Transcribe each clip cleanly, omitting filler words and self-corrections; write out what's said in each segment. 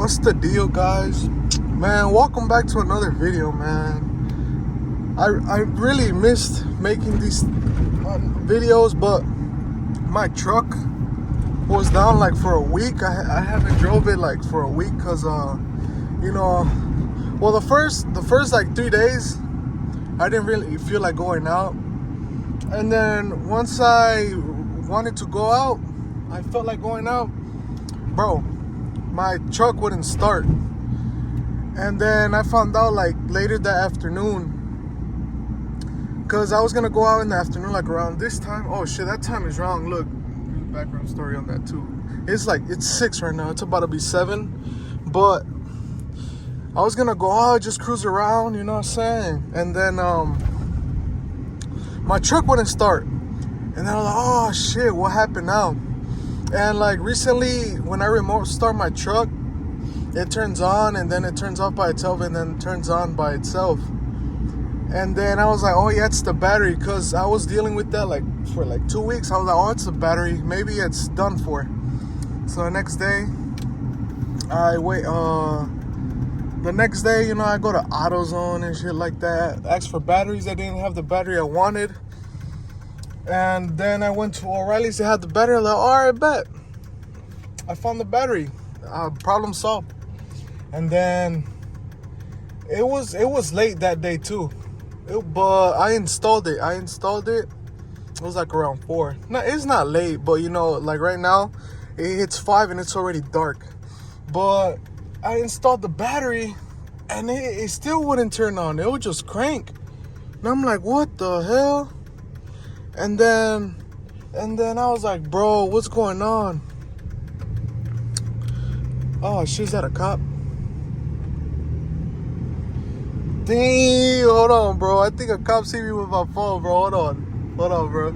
What's the deal, guys? Man, welcome back to another video, man. I really missed making these videos, but my truck was down like for a week. I haven't drove it like for a week because well, the first like 3 days I didn't really feel like going out, and then once I wanted to go out, I felt like going out, bro. My truck wouldn't start. And then I found out like later that afternoon, because I was gonna go out in the afternoon like around this time. Oh shit, that time is wrong. Look, background story on that too. It's 6 right now. It's about to be 7. But I was gonna go out, just cruise around, you know what I'm saying? And then my truck wouldn't start. And then I was like, oh shit, what happened now? And like recently, when I remote start my truck, it turns on and then it turns off by itself and then turns on by itself. And then I was like, oh yeah, it's the battery, because I was dealing with that like for like 2 weeks. I was like, oh, it's the battery, maybe it's done for. So the next day, I go to AutoZone and shit like that, asked for batteries. They didn't have the battery I wanted. And then I went to O'Reilly's. They had the battery. Like, all right, bet. I found the battery. Problem solved. And then it was late that day too. But I installed it. It was like around 4. No, it's not late, but like right now, it's 5 and it's already dark. But I installed the battery, and it still wouldn't turn on. It would just crank. And I'm like, what the hell? And then I was like, bro, what's going on? Oh, shit, is that a cop? Damn, hold on, bro. I think a cop see me with my phone, bro. Hold on, bro.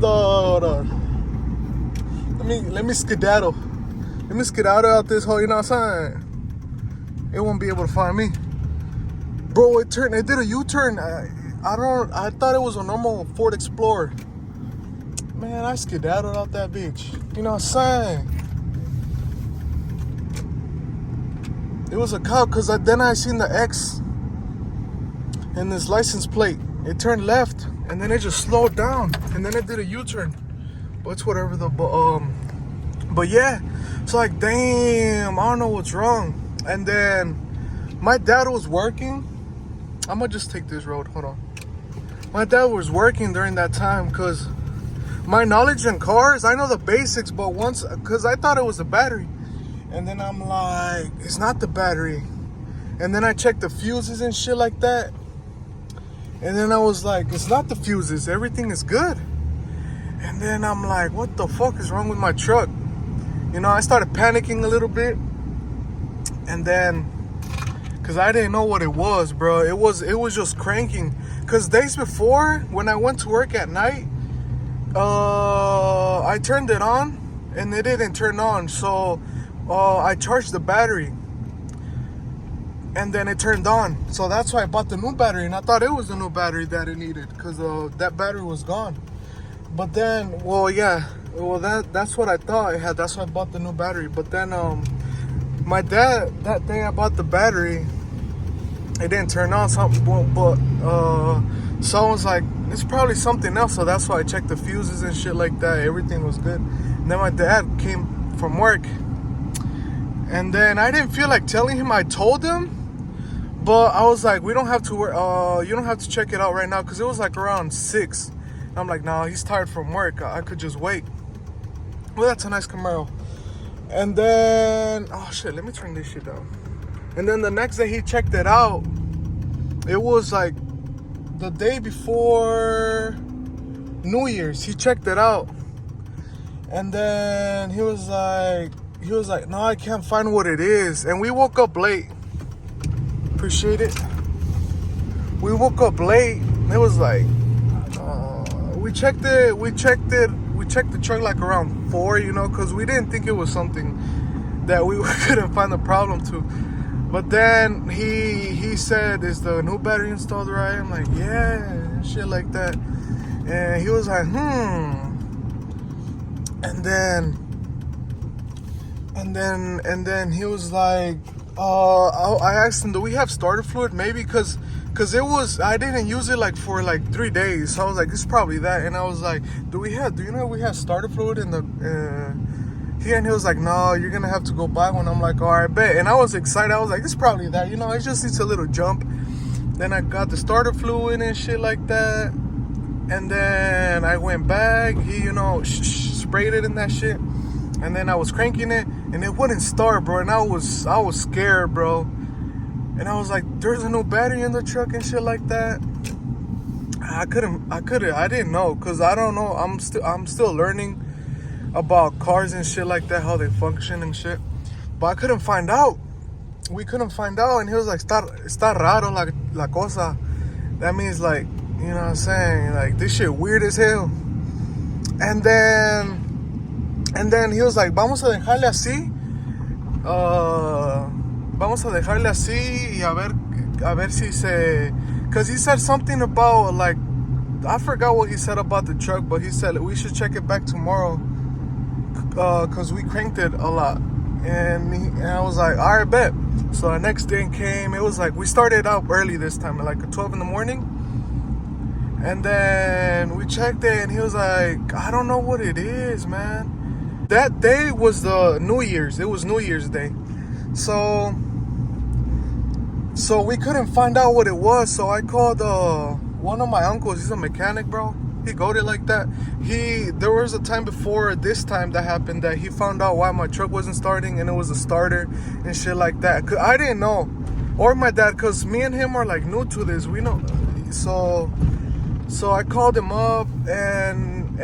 Hold on. Let me skedaddle. Let me skedaddle out this hole, you know what I'm saying? It won't be able to find me. Bro, it did a U-turn. I thought it was a normal Ford Explorer. Man, I skedaddled out that bitch. You know what I'm saying? It was a cop, because then I seen the X in this license plate. It turned left, and then it just slowed down, and then it did a U-turn. But it's whatever but yeah, it's like, damn, I don't know what's wrong. And then my dad was working. I'm gonna just take this road. Hold on. My dad was working during that time, because my knowledge in cars, I know the basics, but because I thought it was the battery. And then I'm like, it's not the battery. And then I checked the fuses and shit like that. And then I was like, it's not the fuses. Everything is good. And then I'm like, what the fuck is wrong with my truck? I started panicking a little bit. And then, because I didn't know what it was, bro. It was just cranking. Because days before, when I went to work at night, I turned it on and it didn't turn on. So I charged the battery, and then it turned on. So that's why I bought the new battery, and I thought it was the new battery that it needed, because that battery was gone. But then, that's what I thought it had. That's why I bought the new battery. But then my dad, that day I bought the battery, it didn't turn on. But someone's like, it's probably something else. So that's why I checked the fuses and shit like that. Everything was good. And then my dad came from work, and then I didn't feel like telling him. I told him, but I was like, we don't have to you don't have to check it out right now, because it was like around 6. And I'm like, nah, he's tired from work. I could just wait. Well, that's a nice Camaro. And then, oh shit, let me turn this shit down. And then the next day he checked it out. It was like the day before New Year's. He checked it out. And then he was like, no, I can't find what it is. And we woke up late. Appreciate it. We woke up late. It was like, we checked the truck like around 4, because we didn't think it was something that we couldn't find the problem to. But then he said, is the new battery installed right? I'm like, yeah, shit like that. And he was like, And then And then he was like, I asked him, do we have starter fluid? Maybe because it was, I didn't use it like for like 3 days. So I was like, it's probably that. And I was like, do you know we have starter fluid in the here? And he was like, no, you're gonna have to go buy one. I'm like, all right, bet. And I was excited. I was like, it's probably that. You know, it just needs a little jump. Then I got the starter fluid and shit like that. And then I went back. He, you know, sprayed it in that shit. And then I was cranking it, and it wouldn't start, bro. And I was scared, bro. And I was like, there's a new battery in the truck and shit like that. I didn't know, cause I don't know. I'm still learning about cars and shit like that, how they function and shit. But I couldn't find out. We couldn't find out, and he was like, está raro la cosa. That means like, you know what I'm saying? Like, this shit weird as hell. And then he was like, vamos a dejarle así. Vamos a dejarle así y a ver si se... Because he said something about, like, I forgot what he said about the truck, but he said we should check it back tomorrow because we cranked it a lot. And I was like, all right, bet. So the next day came. It was like, we started out early this time, like at 12 in the morning. And then we checked it, and he was like, I don't know what it is, man. That day was the New Year's. It was New Year's Day. So we couldn't find out what it was. So I called one of my uncles. He's a mechanic, bro. He got it like that. There was a time before this time that happened that he found out why my truck wasn't starting, and it was a starter and shit like that. Cause I didn't know, or my dad, cause me and him are like new to this. We know. So I called him up, and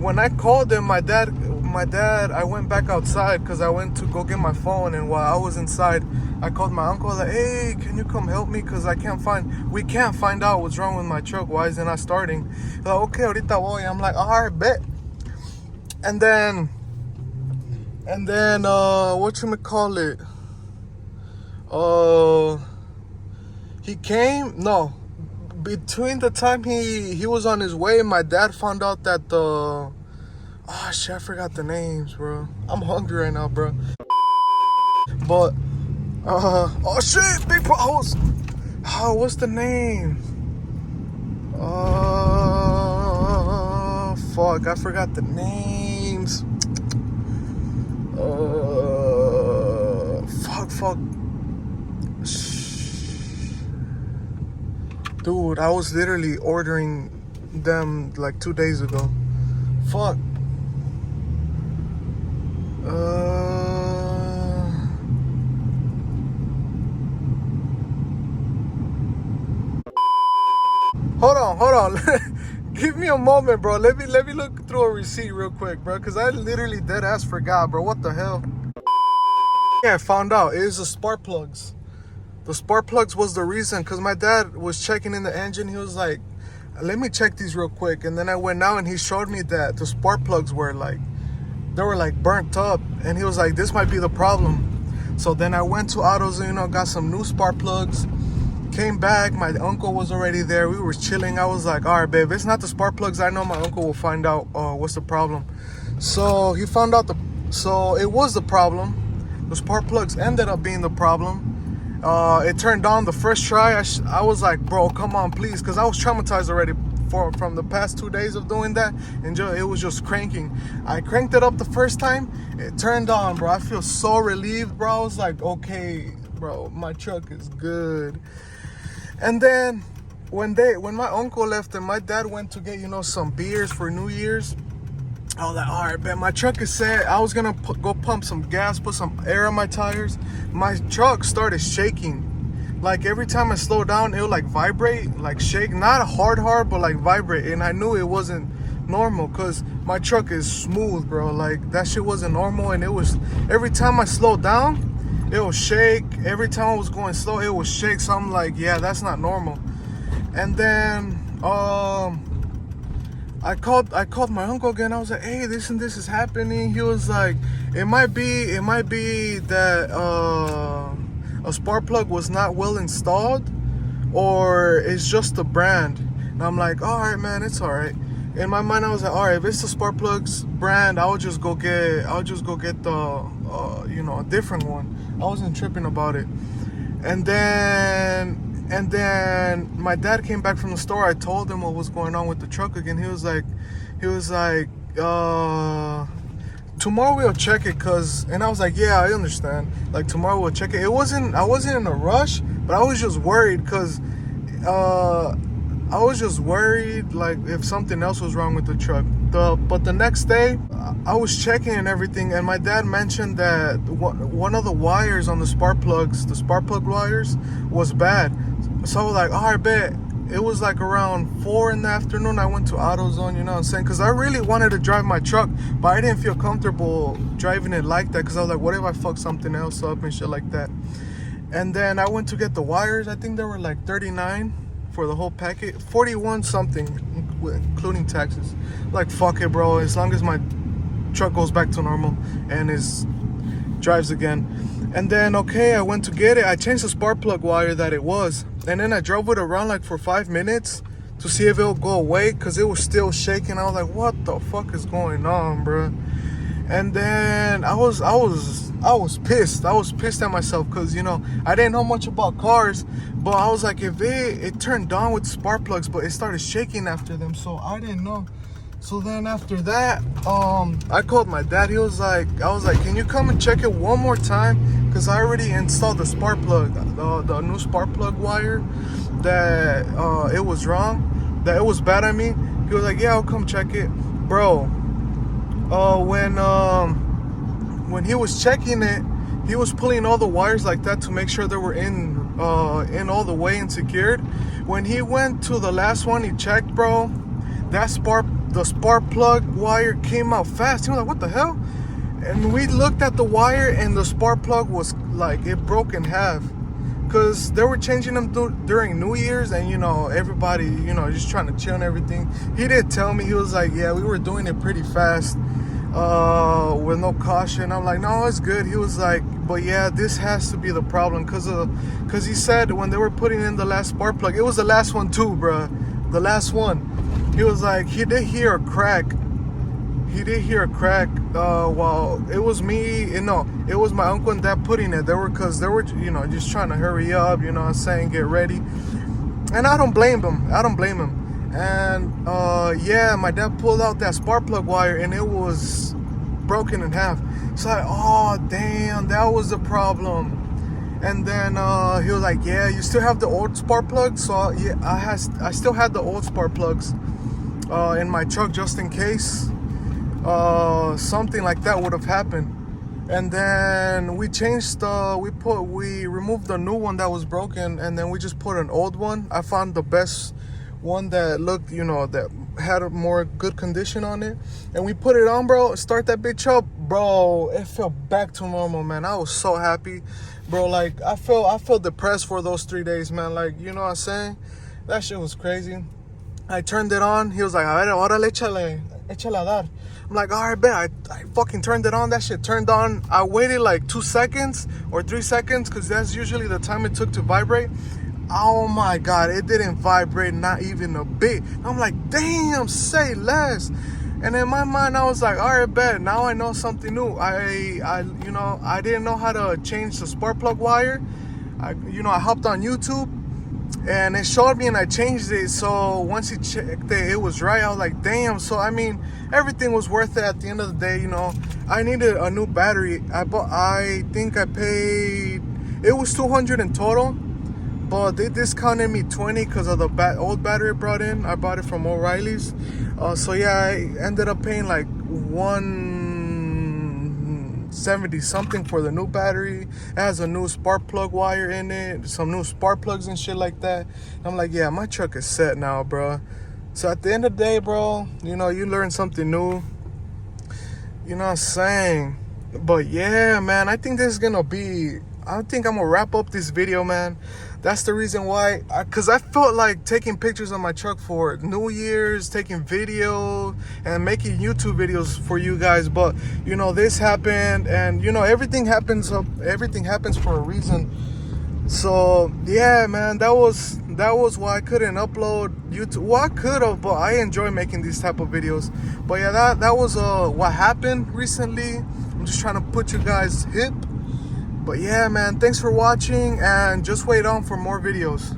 when I called him, my dad, I went back outside because I went to go get my phone, and while I was inside, I called my uncle, like, hey, can you come help me? Because we can't find out what's wrong with my truck. Why is it not starting? He's like, okay, ahorita voy. I'm like, all right, bet. And then, whatchamacallit? He came, no. Between the time he was on his way, my dad found out that shit, I forgot the names, bro. I'm hungry right now, bro. But oh shit, big potholes. Oh, what's the name? Fuck, I forgot the names. Fuck. Dude, I was literally ordering them like 2 days ago. Fuck. Hold on. Give me a moment, bro. Let me look through a receipt real quick, bro. Cause I literally dead ass forgot, bro. What the hell? Yeah, I found out. It was the spark plugs. The spark plugs was the reason, because my dad was checking in the engine. He was like, let me check these real quick. And then I went out and he showed me that the spark plugs were like, they were like burnt up. And he was like, this might be the problem. So then I went to AutoZone, got some new spark plugs, came back. My uncle was already there. We were chilling. I was like, all right, babe, it's not the spark plugs. I know my uncle will find out what's the problem. So he found out so it was the problem. The spark plugs ended up being the problem. It turned on the first try. I was like, bro, come on, please, because I was traumatized already from the past 2 days of doing that, and it was just cranking. I cranked it up the first time. It turned on, bro. I feel so relieved, bro. I was like, okay, bro, my truck is good. And then when my uncle left and my dad went to get, some beers for New Year's, I was like, all right, man, my truck is set. I was going to go pump some gas, put some air on my tires. My truck started shaking. Like, every time I slowed down, it would, like, vibrate, like, shake. Not hard, but, like, vibrate. And I knew it wasn't normal because my truck is smooth, bro. Like, that shit wasn't normal. And it was, every time I slowed down, it would shake. Every time I was going slow, it would shake. So I'm like, yeah, that's not normal. And then, I called my uncle again. I was like, hey, this and this is happening. He was like, it might be that a spark plug was not well installed, or it's just the brand. And I'm like, all right, man, it's all right. in my mind I was like, all right, if it's the spark plugs brand, I'll just go get the a different one. I wasn't tripping about it. And then my dad came back from the store. I told him what was going on with the truck again. He was like tomorrow we'll check it, and I was like, yeah, I understand, like tomorrow we'll check it. I wasn't in a rush, but I was just worried because like if something else was wrong with the truck. But the next day I was checking and everything, and my dad mentioned that one of the wires on the spark plug wires was bad. So I was like, all right, bet. It was like around 4 in the afternoon. I went to AutoZone, you know what I'm saying? Because I really wanted to drive my truck, but I didn't feel comfortable driving it like that, because I was like, what if I fuck something else up and shit like that? And then I went to get the wires. I think they were like $39 for the whole packet, 41 something, including taxes. Like, fuck it, bro. As long as my truck goes back to normal and drives again. And then, okay, I went to get it. I changed the spark plug wire that it was. And then I drove it around like for 5 minutes to see if it'll go away, because it was still shaking. I was like, what the fuck is going on, bro? And then I was pissed. I was pissed at myself because, you know, I didn't know much about cars. But I was like, if it turned on with spark plugs, but it started shaking after them. So I didn't know. So then after that, I called my dad. I was like, can you come and check it one more time? Because I already installed the spark plug, the new spark plug wire, that it was wrong, that it was bad. I mean, he was like, yeah, I'll come check it, bro. When he was checking it, he was pulling all the wires like that to make sure they were in all the way and secured. When he went to the last one, he checked, bro. The spark plug wire came out fast. He was like, what the hell? And we looked at the wire, and the spark plug was like, it broke in half, because they were changing them during New Year's, and you know, everybody, you know, just trying to chill and everything. He did tell me, he was like, yeah, we were doing it pretty fast with no caution. I'm like, no, it's good. He was like, but yeah, this has to be the problem, because he said when they were putting in the last spark plug, it was the last one too, bro, the last one. He was like, he did hear a crack. While it was me, it was my uncle and dad putting it. They were, you know, just trying to hurry up, you know what I'm saying, get ready. And I don't blame them. And yeah, my dad pulled out that spark plug wire, and it was broken in half. So like, oh damn, that was the problem. And then he was like, yeah, you still have the old spark plugs? So yeah, I still had the old spark plugs in my truck, just in case something like that would have happened. And then we changed we removed the new one that was broken, and then we just put an old one. I found the best one that looked, you know, that had a more good condition on it, and we put it on, bro. Start that bitch up, bro. It felt back to normal, man. I was so happy, bro. Like, I felt depressed for those 3 days, man. Like, you know what I'm saying? That shit was crazy. I turned it on. He was like, a ver, órale, échale a dar. I'm like, all right, bet. I fucking turned it on. That shit turned on. I waited like 2 seconds or 3 seconds, because that's usually the time it took to vibrate. Oh my God, it didn't vibrate, not even a bit. I'm like, damn, say less. And in my mind, I was like, all right, bet. Now I know something new. I didn't know how to change the spark plug wire. I hopped on YouTube, and it showed me, and I changed it. So once he checked it was right. I was like, damn. So I mean, everything was worth it at the end of the day. You know, I needed a new battery. I think I paid, it was $200 in total, but they discounted me $20 because of the old battery I brought in. I bought it from O'Reilly's. So yeah, I ended up paying like $170 something for the new battery. It has a new spark plug wire in it, some new spark plugs and shit like that. I'm like, yeah, my truck is set now, bro. So at the end of the day, bro, you know, you learn something new. You know what I'm saying? But yeah, man, I think I'm gonna wrap up this video, man. That's the reason why, because I felt like taking pictures of my truck for New Year's, taking video and making YouTube videos for you guys. But, you know, this happened, and, you know, everything happens for a reason. So, yeah, man, that was that was why I couldn't upload YouTube. Well, I could have, but I enjoy making these type of videos. But yeah, that was what happened recently. I'm just trying to put you guys hip. But yeah, man, thanks for watching, and just wait on for more videos.